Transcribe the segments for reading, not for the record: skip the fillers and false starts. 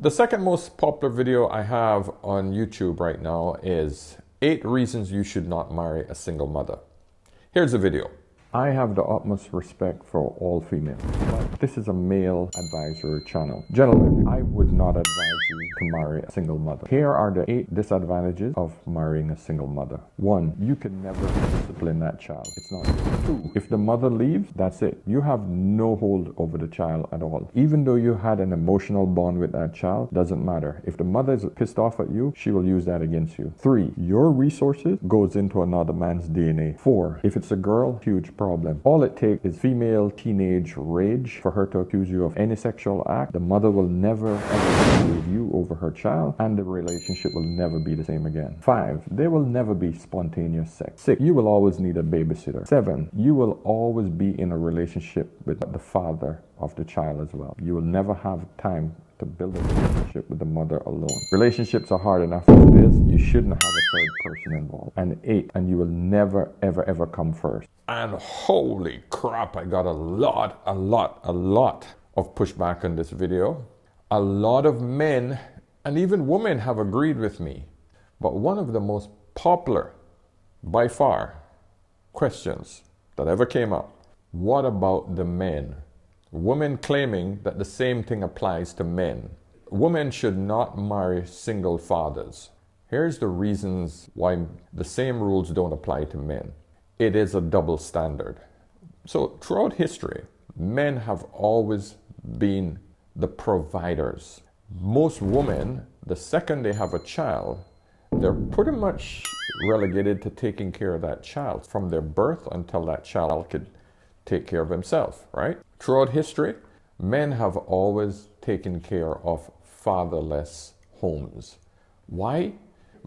The second most popular video I have on YouTube right now is 8 reasons you should not marry a single mother. Here's the video. I have the utmost respect for all females, but this is a male advisory channel. Gentlemen, I would not advise you to marry a single mother. Here are the 8 disadvantages of marrying a single mother. 1, you can never discipline that child. It's not. 2, if the mother leaves, that's it. You have no hold over the child at all. Even though you had an emotional bond with that child, doesn't matter. If the mother is pissed off at you, she will use that against you. 3, your resources goes into another man's DNA. 4, if it's a girl, huge problem. All it takes is female teenage rage for her to accuse you of any sexual act. The mother will never ever believe you over her child, and the relationship will never be the same again. 5, there will never be spontaneous sex. 6, you will always need a babysitter. 7, you will always be in a relationship with the father of the child as well. You will never have time to build a relationship with the mother alone. Relationships are hard enough as it is. You shouldn't have a third person involved. And 8, and you will never ever come first. And holy crap, I got a lot of pushback on this video. A lot of men and even women have agreed with me. But one of the most popular, by far, questions that ever came up: what about the men? Women claiming that the same thing applies to men. Women should not marry single fathers. Here's the reasons why the same rules don't apply to men. It is a double standard. So throughout history, men have always been the providers. Most women, the second they have a child, they're pretty much relegated to taking care of that child from their birth until that child could take care of himself, right? Throughout history, men have always taken care of fatherless homes. Why?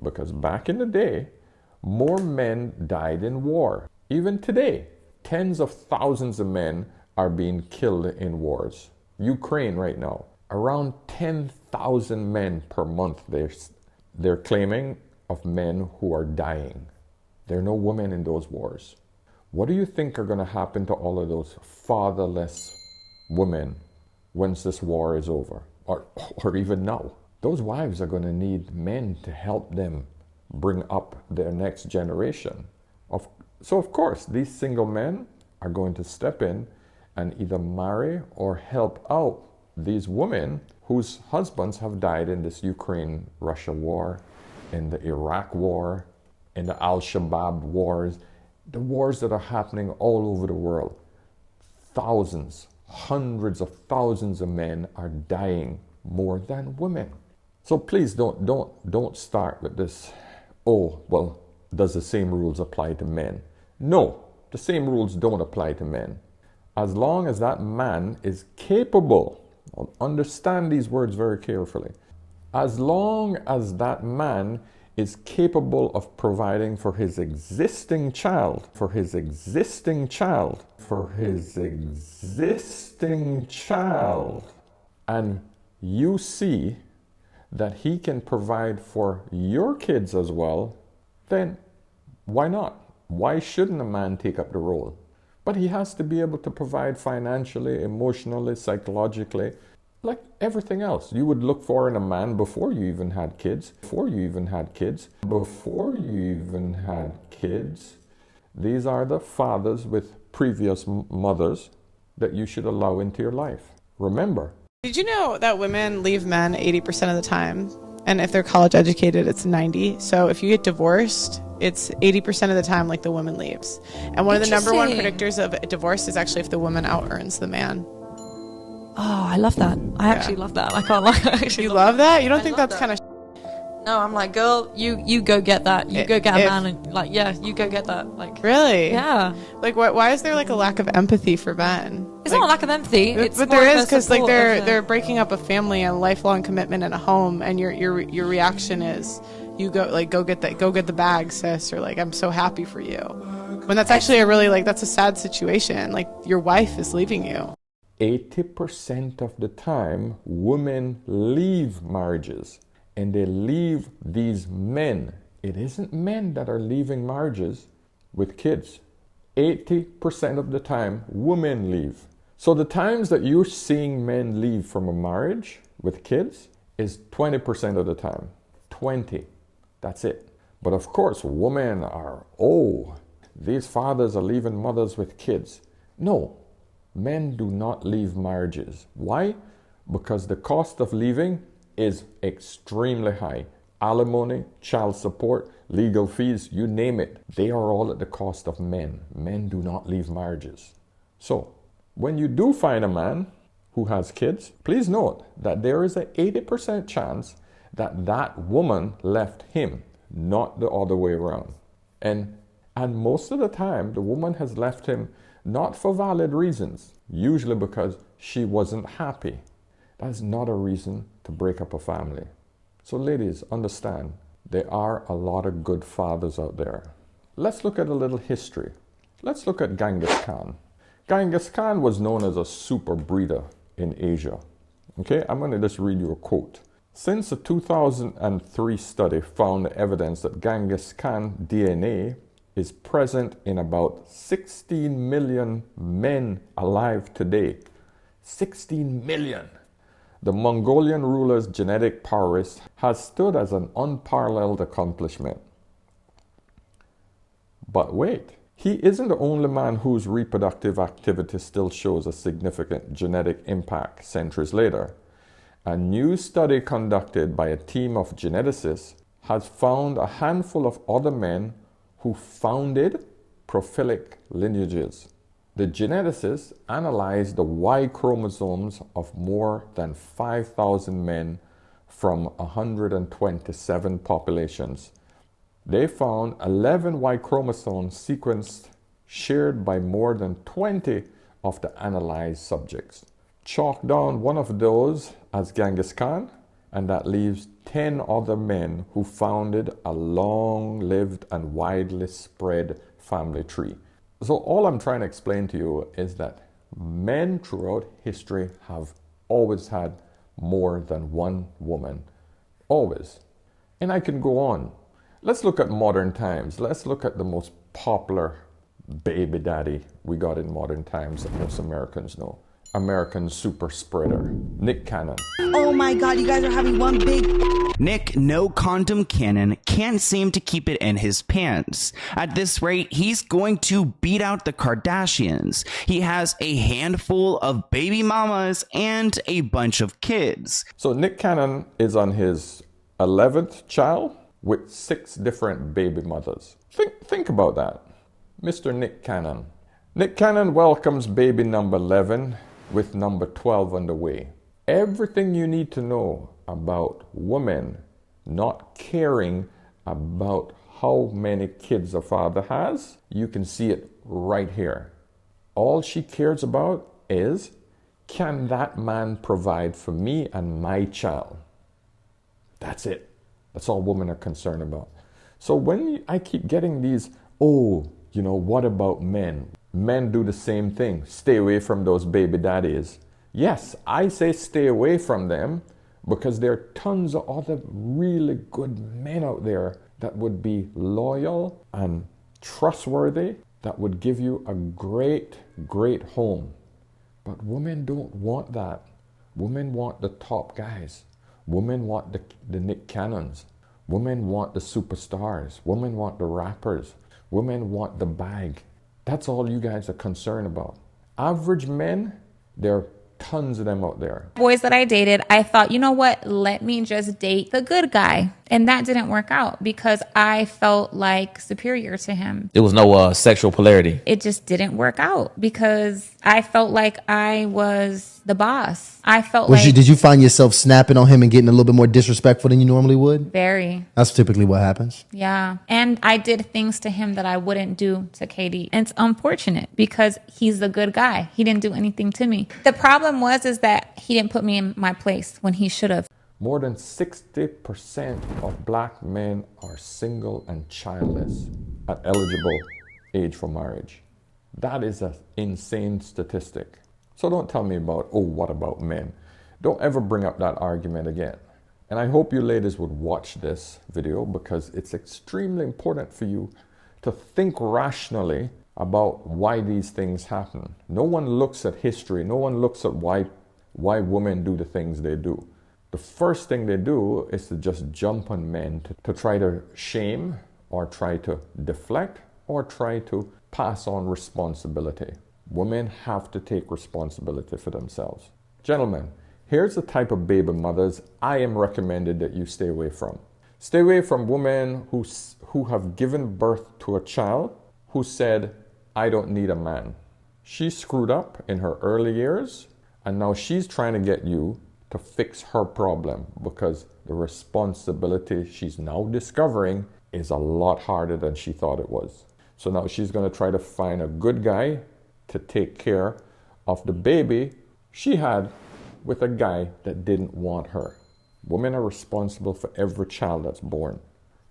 Because back in the day, more men died in war. Even today, tens of thousands of men are being killed in wars. Ukraine right now, around 10,000 men per month they're claiming of men who are dying. There are no women in those wars. What do you think are going to happen to all of those fatherless women once this war is over? Or even now? Those wives are going to need men to help them bring up their next generation. So of course, these single men are going to step in and either marry or help out these women whose husbands have died in this Ukraine-Russia war, in the Iraq war, in the Al-Shabaab wars, the wars that are happening all over the world. Thousands, hundreds of thousands of men are dying more than women. So please don't start with this, oh, well, does the same rules apply to men? No, the same rules don't apply to men. As long as that man is capable, understand these words very carefully, as long as that man is capable of providing for his existing child, and you see that he can provide for your kids as well, then why not? Why shouldn't a man take up the role? But he has to be able to provide financially, emotionally, psychologically, like everything else you would look for in a man before you even had kids. These are the fathers with previous mothers that you should allow into your life. Remember. Did you know that women leave men 80% of the time? And if they're college educated, it's 90. So if you get divorced, it's 80% of the time like the woman leaves. And one of the number one predictors of divorce is actually if the woman out-earns the man. Oh, I love that. I actually love that. I can't lie. You love that? You don't think that's kind of... No, I'm like, girl, you go get that. You go get a man, and like, yeah, you go get that. Like, really? Yeah. Like, why is there like a lack of empathy for men? It's like, not a lack of empathy. But there is, because like they're breaking up a family and lifelong commitment in a home, and your reaction is you go get the bag, sis, or like, I'm so happy for you. When that's actually a really that's a sad situation. Like, your wife is leaving you. 80% of the time, women leave marriages. And they leave these men. It isn't men that are leaving marriages with kids. 80% of the time, women leave. So the times that you're seeing men leave from a marriage with kids, is 20% of the time. 20. That's it. But of course, women are, oh, these fathers are leaving mothers with kids. No, men do not leave marriages. Why? Because the cost of leaving is extremely high. Alimony, child support, legal fees, you name it. They are all at the cost of men. Men do not leave marriages. So, when you do find a man who has kids, please note that there is an 80% chance that that woman left him, not the other way around. And most of the time, the woman has left him not for valid reasons, usually because she wasn't happy. That's not a reason to break up a family. So ladies, understand, there are a lot of good fathers out there. Let's look at a little history. Let's look at Genghis Khan. Genghis Khan was known as a super breeder in Asia. Okay, I'm going to just read you a quote. Since a 2003 study found evidence that Genghis Khan DNA is present in about 16 million men alive today. 16 million! The Mongolian ruler's genetic prowess has stood as an unparalleled accomplishment. But wait, he isn't the only man whose reproductive activity still shows a significant genetic impact centuries later. A new study conducted by a team of geneticists has found a handful of other men who founded prophylactic lineages. The geneticists analyzed the Y chromosomes of more than 5,000 men from 127 populations. They found 11 Y chromosomes sequenced shared by more than 20 of the analyzed subjects. Chalk down one of those as Genghis Khan, and that leaves 10 other men who founded a long-lived and widely spread family tree. So all I'm trying to explain to you is that men throughout history have always had more than one woman. Always. And I can go on. Let's look at modern times. Let's look at the most popular baby daddy we got in modern times that most Americans know. American super spreader, Nick Cannon. Oh my God, you guys are having one big... Nick No Condom Cannon can't seem to keep it in his pants. At this rate, he's going to beat out the Kardashians. He has a handful of baby mamas and a bunch of kids. So Nick Cannon is on his 11th child with 6 different baby mothers. Think about that. Mr. Nick Cannon. Nick Cannon welcomes baby number 11 with number 12 on the way. Everything you need to know about women not caring about how many kids a father has, you can see it right here. All she cares about is, can that man provide for me and my child? That's it. That's all women are concerned about. So when I keep getting these, oh, you know, what about men? Men do the same thing. Stay away from those baby daddies. Yes, I say stay away from them because there are tons of other really good men out there that would be loyal and trustworthy, that would give you a great, great home. But women don't want that. Women want the top guys. Women want the Nick Cannons. Women want the superstars. Women want the rappers. Women want the bag. That's all you guys are concerned about. Average men, there are tons of them out there. Boys that I dated, I thought, you know what? Let me just date the good guy. And that didn't work out because I felt like superior to him. There was no sexual polarity. It just didn't work out because I felt like I was the boss. I felt Did you find yourself snapping on him and getting a little bit more disrespectful than you normally would? Very. That's typically what happens. Yeah. And I did things to him that I wouldn't do to Katie. And it's unfortunate because he's the good guy. He didn't do anything to me. The problem is that he didn't put me in my place when he should have. More than 60% of black men are single and childless at eligible age for marriage. That is an insane statistic. So don't tell me about, oh, what about men? Don't ever bring up that argument again. And I hope you ladies would watch this video because it's extremely important for you to think rationally about why these things happen. No one looks at history. No one looks at why women do the things they do. the first thing they do is to just jump on men to try to shame or try to deflect or try to pass on responsibility. Women have to take responsibility for themselves. Gentlemen, here's the type of baby mothers I am recommended that you stay away from. Stay away from women who have given birth to a child who said, I don't need a man. She screwed up in her early years, and now she's trying to get you to fix her problem because the responsibility she's now discovering is a lot harder than she thought it was. So now she's going to try to find a good guy to take care of the baby she had with a guy that didn't want her. Women are responsible for every child that's born.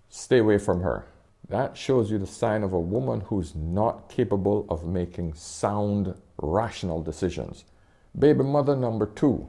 Stay away from her. That shows you the sign of a woman who's not capable of making sound, rational decisions. Baby mother number 2.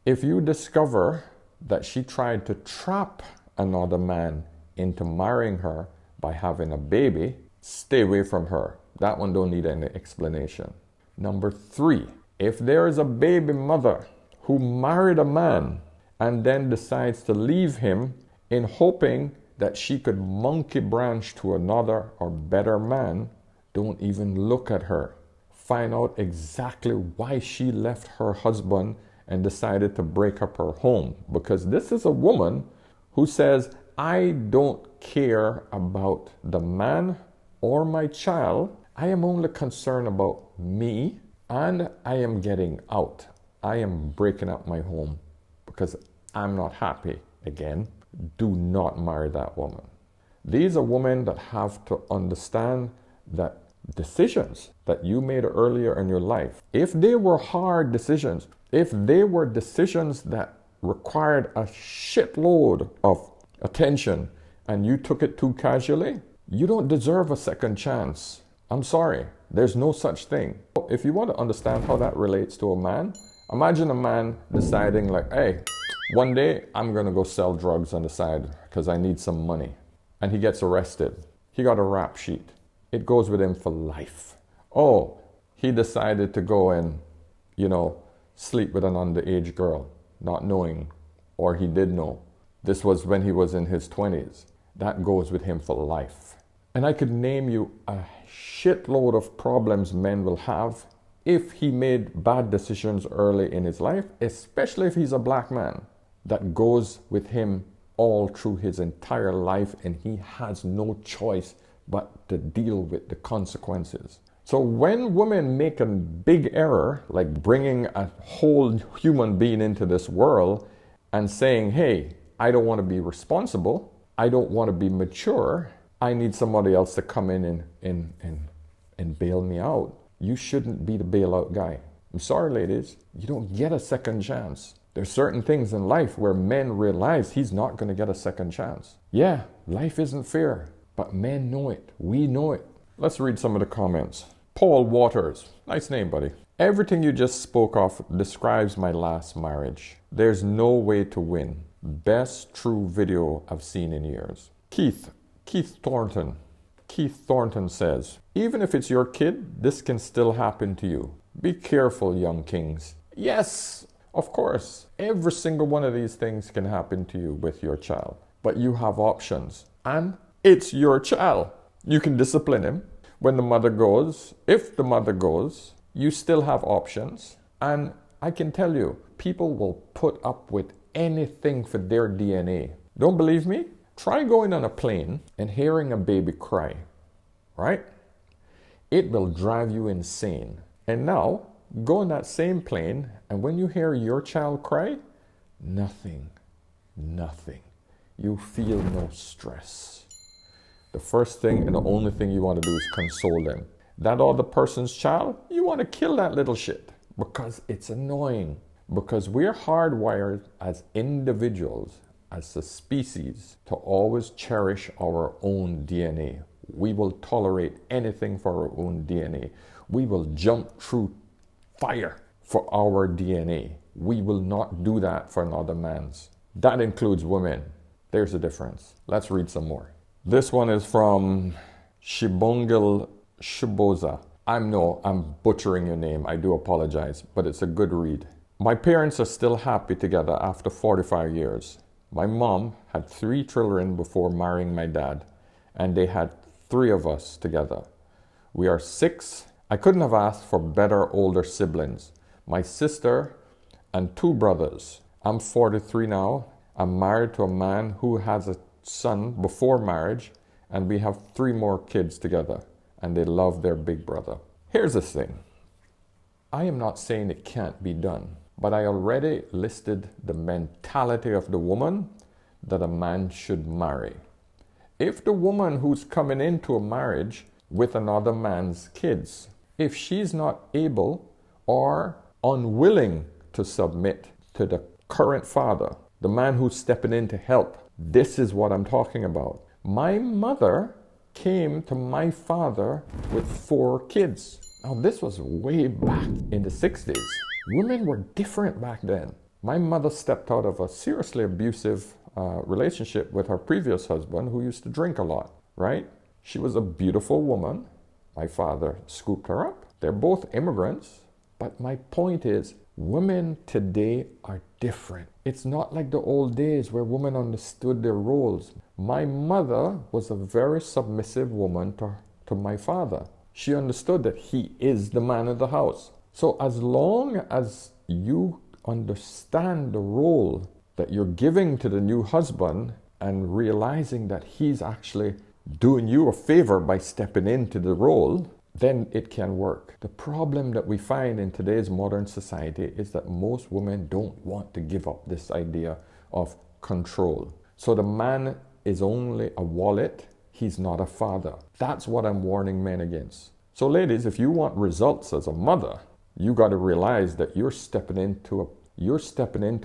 If you discover that she tried to trap another man into marrying her by having a baby, stay away from her. That one don't need any explanation. Number 3, if there is a baby mother who married a man and then decides to leave him in hoping that she could monkey branch to another or better man, don't even look at her. Find out exactly why she left her husband and decided to break up her home. Because this is a woman who says, I don't care about the man or my child. I am only concerned about me, and I am getting out. I am breaking up my home because I'm not happy again. Do not marry that woman. These are women that have to understand that decisions that you made earlier in your life, if they were hard decisions, if they were decisions that required a shitload of attention and you took it too casually, you don't deserve a second chance. I'm sorry, there's no such thing. If you want to understand how that relates to a man, imagine a man deciding like, hey, one day I'm going to go sell drugs on the side because I need some money. And he gets arrested. He got a rap sheet. It goes with him for life. Oh, he decided to go and, sleep with an underage girl, not knowing, or he did know. This was when he was in his 20s. That goes with him for life. And I could name you a shitload of problems men will have if he made bad decisions early in his life, especially if he's a black man. That goes with him all through his entire life, and he has no choice but to deal with the consequences. So when women make a big error, like bringing a whole human being into this world and saying, hey, I don't want to be responsible, I don't want to be mature, I need somebody else to come in and bail me out. You shouldn't be the bailout guy. I'm sorry, ladies, you don't get a second chance. There's certain things in life where men realize he's not going to get a second chance. Yeah, life isn't fair, but men know it. We know it. Let's read some of the comments. Paul Waters, nice name, buddy. Everything you just spoke of describes my last marriage. There's no way to win. Best true video I've seen in years. Keith Thornton. Keith Thornton says, even if it's your kid, this can still happen to you. Be careful, young kings. Yes, of course. Every single one of these things can happen to you with your child. But you have options. And it's your child. You can discipline him. When the mother goes, if the mother goes, you still have options. And I can tell you, people will put up with anything for their DNA. Don't believe me? Try going on a plane and hearing a baby cry, right? It will drive you insane. And now, go on that same plane, and when you hear your child cry, nothing. You feel no stress. The first thing and the only thing you want to do is console them. That other person's child, you want to kill that little shit because it's annoying. Because we're hardwired as individuals, as a species, to always cherish our own DNA. We will tolerate anything for our own DNA. We will jump through fire for our DNA. We will not do that for another man's. That includes women. There's a difference. Let's read some more. This one is from Shibongil Shiboza. I'm butchering your name. I do apologize, but it's a good read. My parents are still happy together after 45 years. My mom had 3 children before marrying my dad, and they had 3 of us together. We are 6. I couldn't have asked for better older siblings. My sister and 2 brothers. I'm 43 now. I'm married to a man who has a son before marriage, and we have 3 more kids together, and they love their big brother. Here's the thing. I am not saying it can't be done, but I already listed the mentality of the woman that a man should marry. If the woman who's coming into a marriage with another man's kids, if she's not able or unwilling to submit to the current father, the man who's stepping in to help, this is what I'm talking about. My mother came to my father with 4 kids. Now, this was way back in the 60s. Women were different back then. My mother stepped out of a seriously abusive relationship with her previous husband who used to drink a lot, right? She was a beautiful woman. My father scooped her up. They're both immigrants. But my point is, women today are different. It's not like the old days where women understood their roles. My mother was a very submissive woman to my father. She understood that he is the man of the house. So as long as you understand the role that you're giving to the new husband and realizing that he's actually doing you a favor by stepping into the role, then it can work. The problem that we find in today's modern society is that most women don't want to give up this idea of control. So the man is only a wallet. He's not a father. That's what I'm warning men against. So ladies, if you want results as a mother, you got to realize that you're stepping into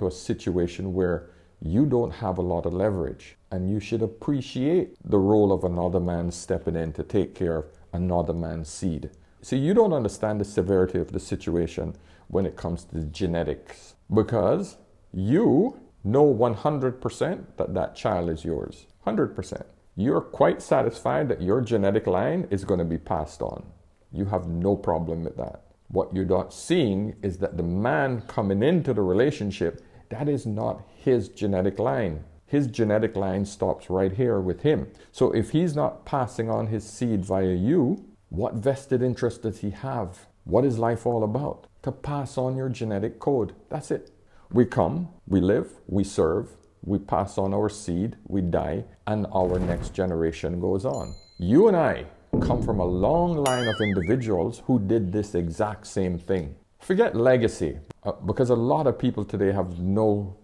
a situation where you don't have a lot of leverage, and you should appreciate the role of another man stepping in to take care of another man's seed. See, you don't understand the severity of the situation when it comes to genetics, because you know 100% that that child is yours. 100%. You're quite satisfied that your genetic line is going to be passed on. You have no problem with that. What you're not seeing is that the man coming into the relationship, that is not his genetic line. His genetic line stops right here with him. So if he's not passing on his seed via you, what vested interest does he have? What is life all about? To pass on your genetic code. That's it. We come, we live, we serve, we pass on our seed, we die, and our next generation goes on. You and I come from a long line of individuals who did this exact same thing. Forget legacy, because a lot of people today have no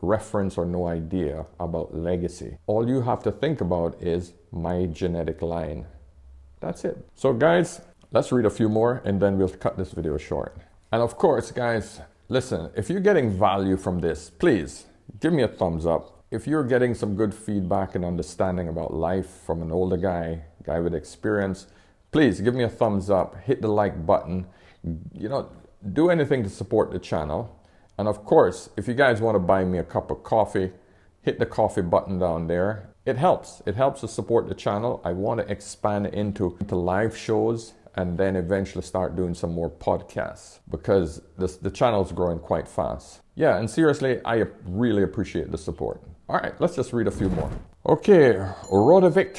reference or no idea about legacy. All you have to think about is my genetic line. That's it. So guys, let's read a few more and then we'll cut this video short. And of course, guys, listen, if you're getting value from this, please give me a thumbs up. If you're getting some good feedback and understanding about life from an older guy with experience, please give me a thumbs up, hit the like button, do anything to support the channel. And of course, if you guys want to buy me a cup of coffee, hit the coffee button down there. It helps. It helps to support the channel. I want to expand into live shows and then eventually start doing some more podcasts because the channel is growing quite fast. Yeah, and seriously, I really appreciate the support. All right, let's just read a few more. Okay, Rodovik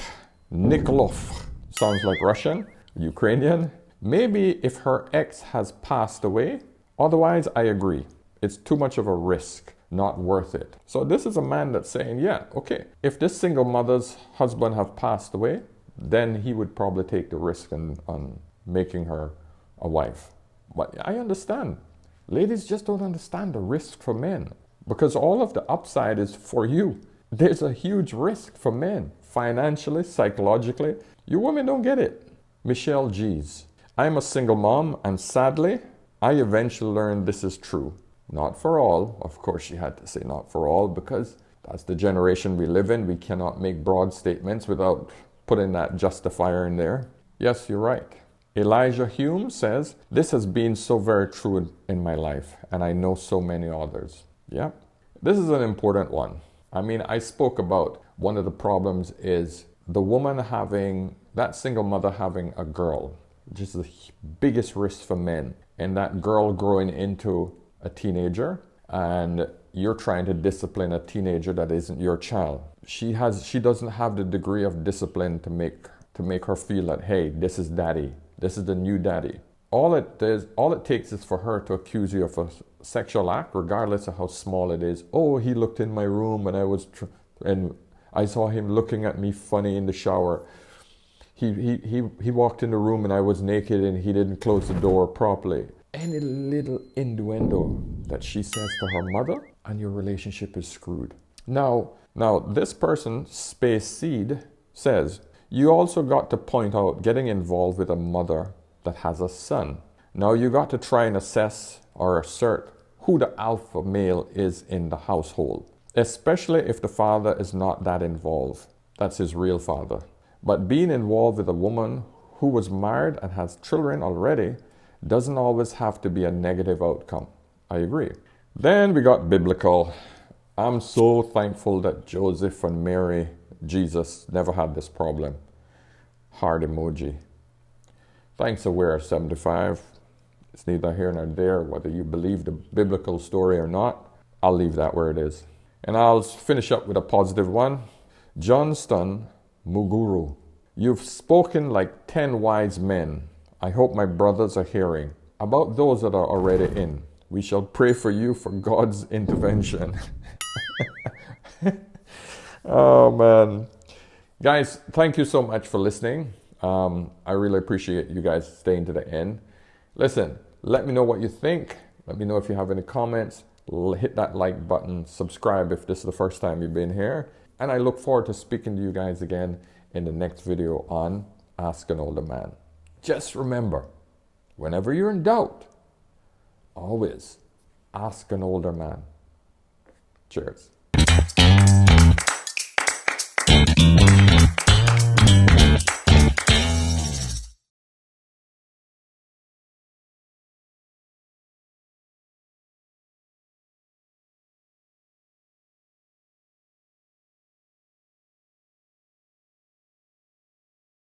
Nikolov. Sounds like Russian, Ukrainian. Maybe if her ex has passed away. Otherwise, I agree. It's too much of a risk, not worth it. So this is a man that's saying, yeah, okay, if this single mother's husband have passed away, then he would probably take the risk on making her a wife. But I understand. Ladies just don't understand the risk for men because all of the upside is for you. There's a huge risk for men, financially, psychologically. You women don't get it. Michelle G's. I'm a single mom and sadly, I eventually learned this is true. Not for all. Of course, she had to say not for all because that's the generation we live in. We cannot make broad statements without putting that justifier in there. Yes, you're right. Elijah Hume says, this has been so very true in my life, and I know so many others. Yeah, this is an important one. I mean, I spoke about one of the problems is the woman having, that single mother having a girl, which is the biggest risk for men. and that girl growing into a teenager, and you're trying to discipline a teenager that isn't your child. She doesn't have the degree of discipline to make her feel that, hey, this is daddy, this is the new daddy. All it takes is for her to accuse you of a sexual act, regardless of how small it is. Oh, he looked in my room and I saw him looking at me funny in the shower. He walked in the room and I was naked and he didn't close the door properly. Any little innuendo that she says to her mother, and your relationship is screwed. Now this person, Space Seed, says, you also got to point out getting involved with a mother that has a son. Now you got to try and assess or assert who the alpha male is in the household, especially if the father is not that involved. That's his real father. But being involved with a woman who was married and has children already doesn't always have to be a negative outcome. I agree. Then we got biblical. I'm so thankful that Joseph and Mary, Jesus, never had this problem. Heart emoji. Thanks, Aware 75. It's neither here nor there whether you believe the biblical story or not. I'll leave that where it is. And I'll finish up with a positive one. Johnston Muguru. You've spoken like 10 wise men. I hope my brothers are hearing. About those that are already in, we shall pray for you for God's intervention. Oh, man. Guys, thank you so much for listening. I really appreciate you guys staying to the end. Listen, let me know what you think. Let me know if you have any comments. Hit that like button. Subscribe if this is the first time you've been here. And I look forward to speaking to you guys again in the next video on Ask an Older Man. Just remember, whenever you're in doubt, always ask an older man. Cheers.